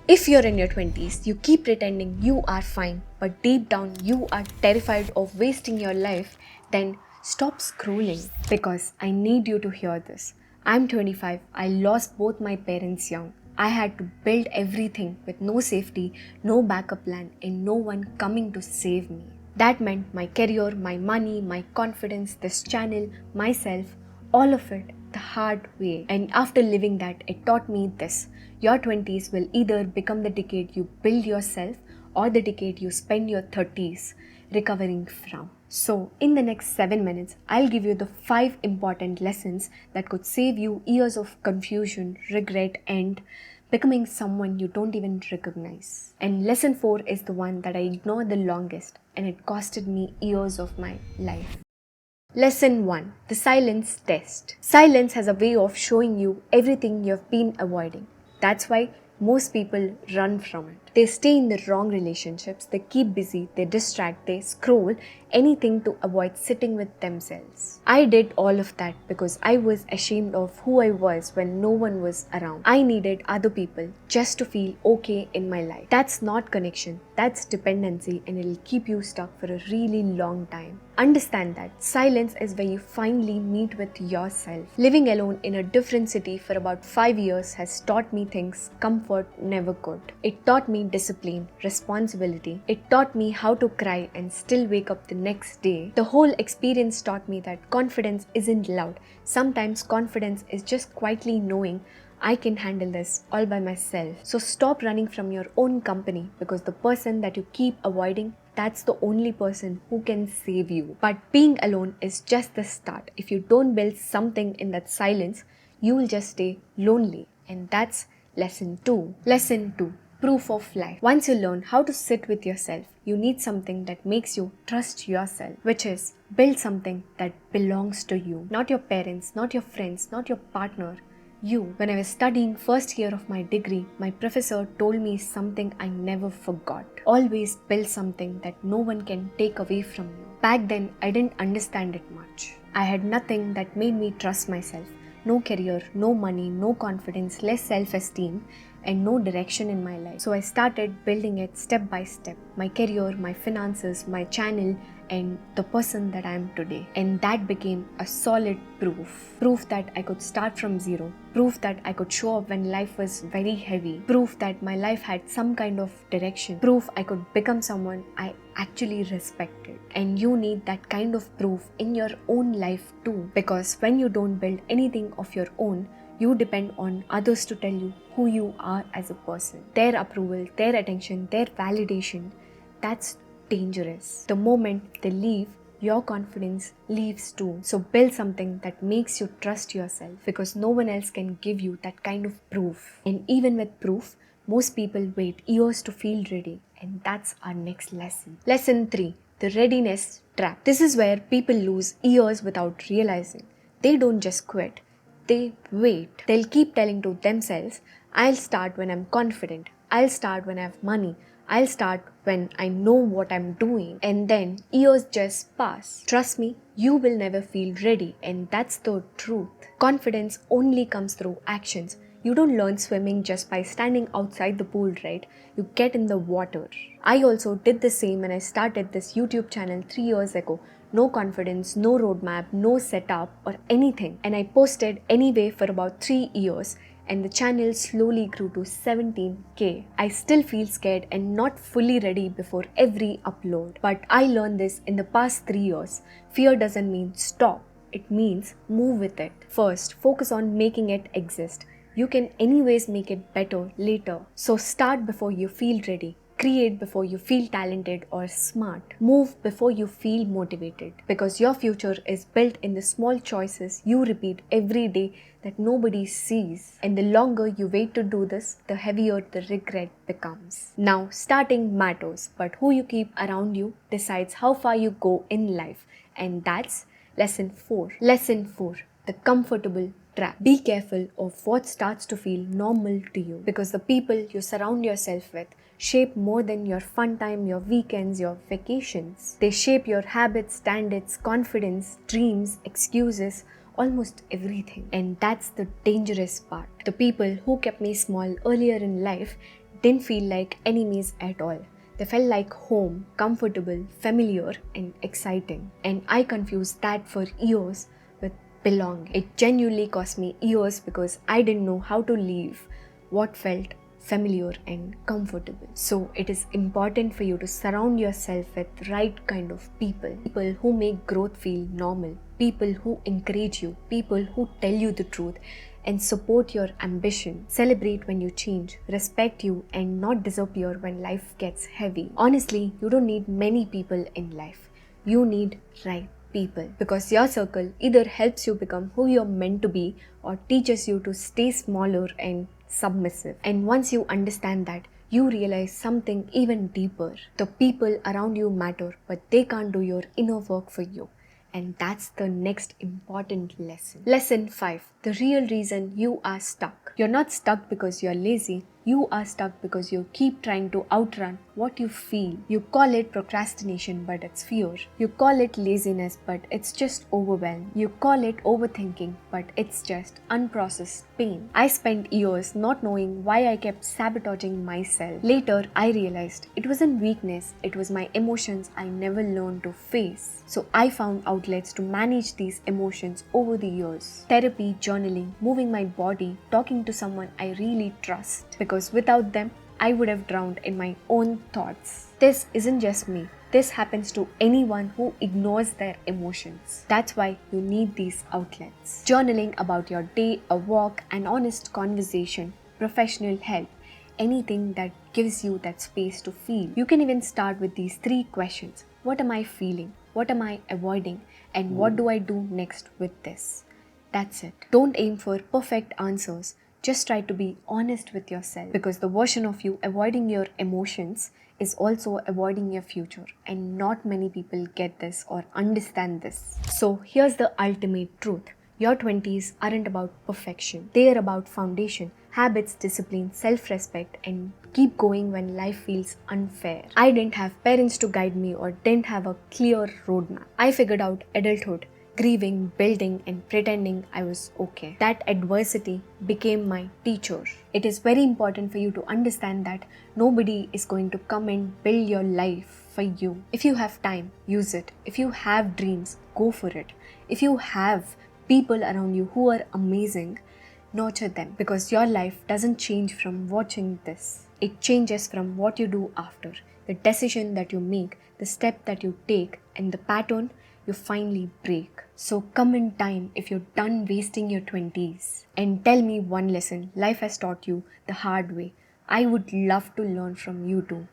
If you're in your 20s, you keep pretending you are fine, but deep down you are terrified of wasting your life, then stop scrolling because I need you to hear this. I'm 25, I lost both my parents young. I had to build everything with no safety, no backup plan, and no one coming to save me. That meant my career, my money, my confidence, this channel, myself, all of it the hard way. And after living that, it taught me this: your 20s will either become the decade you build yourself or the decade you spend your 30s recovering from. So, in the next 7 minutes, I'll give you the 5 important lessons that could save you years of confusion, regret, and becoming someone you don't even recognize. And lesson 4 is the one that I ignored the longest, and it costed me years of my life. Lesson 1: The Silence Test. Silence has a way of showing you everything you've been avoiding. That's why most people run from it. They stay in the wrong relationships, they keep busy, they distract, they scroll, anything to avoid sitting with themselves. I did all of that because I was ashamed of who I was when no one was around. I needed other people just to feel okay in my life. That's not connection, that's dependency, and it'll keep you stuck for a really long time. Understand that silence is where you finally meet with yourself. Living alone in a different city for about 5 years has taught me things comfort never could. It taught me discipline, responsibility. It taught me how to cry and still wake up the next day. The whole experience taught me that confidence isn't loud. Sometimes confidence is just quietly knowing I can handle this all by myself. So stop running from your own company, because the person that you keep avoiding, that's the only person who can save you. But being alone is just the start. If you don't build something in that silence, you will just stay lonely. And that's lesson 2. Lesson 2: Proof of life. Once you learn how to sit with yourself, you need something that makes you trust yourself, which is build something that belongs to you. Not your parents, not your friends, not your partner. You. When I was studying first year of my degree, my professor told me something I never forgot. Always build something that no one can take away from you. Back then, I didn't understand it much. I had nothing that made me trust myself. No career, no money, no confidence, less self-esteem, and no direction in my life. So I started building it step by step. My career, my finances, my channel, and the person that I am today. And that became a solid proof. Proof that I could start from zero. Proof that I could show up when life was very heavy. Proof that my life had some kind of direction. Proof I could become someone I actually respected. And you need that kind of proof in your own life too. Because when you don't build anything of your own, you depend on others to tell you who you are as a person. Their approval, their attention, their validation, that's dangerous. The moment they leave, your confidence leaves too. So build something that makes you trust yourself, because no one else can give you that kind of proof. And even with proof, most people wait years to feel ready. And that's our next lesson. Lesson 3: The Readiness Trap. This is where people lose years without realizing. They don't just quit. They wait. They'll keep telling to themselves, I'll start when I'm confident. I'll start when I have money. I'll start when I know what I'm doing. And then years just pass. Trust me, you will never feel ready. And that's the truth. Confidence only comes through actions. You don't learn swimming just by standing outside the pool, right? You get in the water. I also did the same when I started this YouTube channel 3 years ago. No confidence, no roadmap, no setup or anything. And I posted anyway for about 3 years. And the channel slowly grew to 17k. I still feel scared and not fully ready before every upload. But I learned this in the past 3 years. Fear doesn't mean stop. It means move with it. First, focus on making it exist. You can anyways make it better later. So start before you feel ready. Create before you feel talented or smart. Move before you feel motivated. Because your future is built in the small choices you repeat every day that nobody sees. And the longer you wait to do this, the heavier the regret becomes. Now, starting matters, but who you keep around you decides how far you go in life. And that's lesson 4. Lesson 4: The Comfortable Trap. Be careful of what starts to feel normal to you, because the people you surround yourself with shape more than your fun time, your weekends, your vacations. They shape your habits, standards, confidence, dreams, excuses, almost everything. And that's the dangerous part. The people who kept me small earlier in life didn't feel like enemies at all. They felt like home, comfortable, familiar, and exciting. And I confused that for years with belong. It genuinely cost me years because I didn't know how to leave what felt familiar and comfortable. So it is important for you to surround yourself with right kind of people. People who make growth feel normal. People who encourage you. People who tell you the truth and support your ambition. Celebrate when you change, respect you, and not disappear when life gets heavy. Honestly, you don't need many people in life. You need right people, because your circle either helps you become who you're meant to be or teaches you to stay smaller and submissive. And once you understand that, you realize something even deeper. The people around you matter, but they can't do your inner work for you. And that's the next important lesson. Lesson 5. The real reason you are stuck. You're not stuck because you're lazy. You are stuck because you keep trying to outrun what you feel. You call it procrastination, but it's fear. You call it laziness, but it's just overwhelm. You call it overthinking, but it's just unprocessed pain. I spent years not knowing why I kept sabotaging myself. Later, I realized it wasn't weakness, it was my emotions I never learned to face. So I found outlets to manage these emotions over the years. Therapy, journaling, moving my body, talking to someone I really trust. Because without them, I would have drowned in my own thoughts. This isn't just me. This happens to anyone who ignores their emotions. That's why you need these outlets. Journaling about your day, a walk, an honest conversation, professional help, anything that gives you that space to feel. You can even start with these 3 questions. What am I feeling? What am I avoiding? And what do I do next with this? That's it. Don't aim for perfect answers. Just try to be honest with yourself, because the version of you avoiding your emotions is also avoiding your future, and not many people get this or understand this. So here's the ultimate truth. Your 20s aren't about perfection. They are about foundation, habits, discipline, self-respect, and keep going when life feels unfair. I didn't have parents to guide me or didn't have a clear roadmap. I figured out adulthood, grieving, building, and pretending I was okay. That adversity became my teacher. It is very important for you to understand that nobody is going to come and build your life for you. If you have time, use it. If you have dreams, go for it. If you have people around you who are amazing, nurture them, because your life doesn't change from watching this. It changes from what you do after, the decision that you make, the step that you take, and the pattern you finally break. So come in time if you're done wasting your 20s and tell me one lesson life has taught you the hard way. I would love to learn from you too.